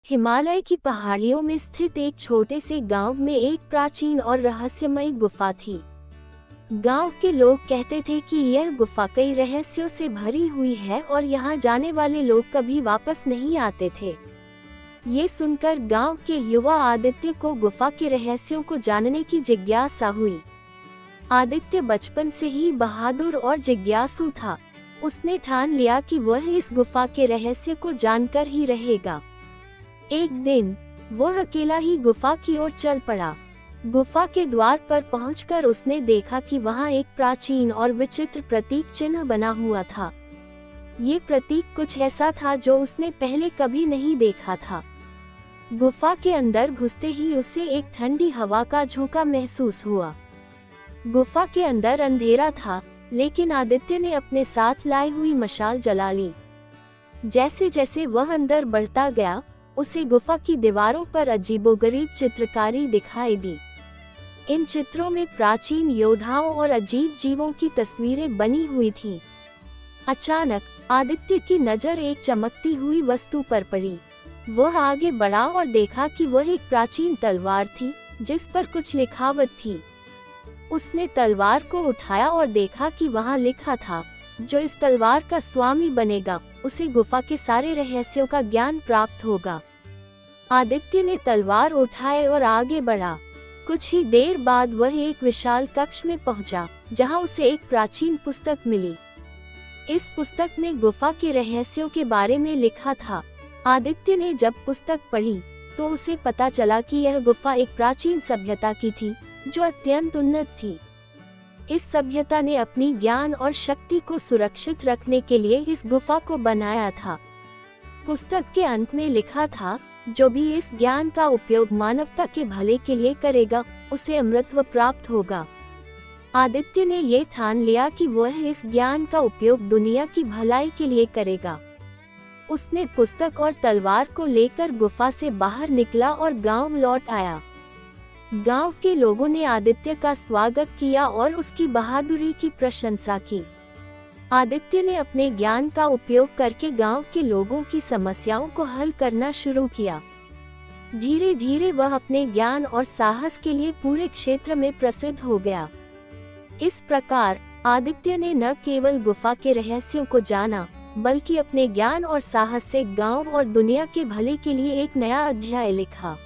हिमालय की पहाड़ियों में स्थित एक छोटे से गांव में एक प्राचीन और रहस्यमयी गुफा थी। गांव के लोग कहते थे कि यह गुफा कई रहस्यों से भरी हुई है और यहाँ जाने वाले लोग कभी वापस नहीं आते थे। ये सुनकर गांव के युवा आदित्य को गुफा के रहस्यों को जानने की जिज्ञासा हुई। आदित्य बचपन से ही बहादुर और जिज्ञासु था। उसने ठान लिया कि वह इस गुफा के रहस्य को जानकर ही रहेगा। एक दिन वह अकेला ही गुफा की ओर चल पड़ा। गुफा के द्वार पर पहुंचकर उसने देखा कि वहां एक प्राचीन और विचित्र प्रतीक चिन्ह बना हुआ था। ये प्रतीक कुछ ऐसा था जो उसने पहले कभी नहीं देखा था। गुफा के अंदर घुसते ही उसे एक ठंडी हवा का झोंका महसूस हुआ। गुफा के अंदर अंधेरा था, लेकिन आदित्य ने अपने साथ लाई हुई मशाल जला ली। जैसे जैसे वह अंदर बढ़ता गया, उसे गुफा की दीवारों पर अजीबोगरीब चित्रकारी दिखाई दी। इन चित्रों में प्राचीन योद्धाओं और अजीब जीवों की तस्वीरें बनी हुई थीं। अचानक आदित्य की नजर एक चमकती हुई वस्तु पर पड़ी। वह आगे बढ़ा और देखा कि वह एक प्राचीन तलवार थी जिस पर कुछ लिखावट थी। उसने तलवार को उठाया और देखा कि वहां लिखा था, जो इस तलवार का स्वामी बनेगा उसे गुफा के सारे रहस्यों का ज्ञान प्राप्त होगा। आदित्य ने तलवार उठाए और आगे बढ़ा। कुछ ही देर बाद वह एक विशाल कक्ष में पहुंचा, जहां उसे एक प्राचीन पुस्तक मिली। इस पुस्तक में गुफा के रहस्यों के बारे में लिखा था। आदित्य ने जब पुस्तक पढ़ी तो उसे पता चला कि यह गुफा एक प्राचीन सभ्यता की थी जो अत्यंत उन्नत थी। इस सभ्यता ने अपनी ज्ञान और शक्ति को सुरक्षित रखने के लिए इस गुफा को बनाया था। पुस्तक के अंत में लिखा था, जो भी इस ज्ञान का उपयोग मानवता के भले के लिए करेगा उसे अमृतत्व प्राप्त होगा। आदित्य ने ये ठान लिया कि वह इस ज्ञान का उपयोग दुनिया की भलाई के लिए करेगा। उसने पुस्तक और तलवार को लेकर गुफा से बाहर निकला और गांव लौट आया। गांव के लोगों ने आदित्य का स्वागत किया और उसकी बहादुरी की प्रशंसा की। आदित्य ने अपने ज्ञान का उपयोग करके गांव के लोगों की समस्याओं को हल करना शुरू किया। धीरे धीरे वह अपने ज्ञान और साहस के लिए पूरे क्षेत्र में प्रसिद्ध हो गया। इस प्रकार आदित्य ने न केवल गुफा के रहस्यों को जाना, बल्कि अपने ज्ञान और साहस से गांव और दुनिया के भले के लिए एक नया अध्याय लिखा।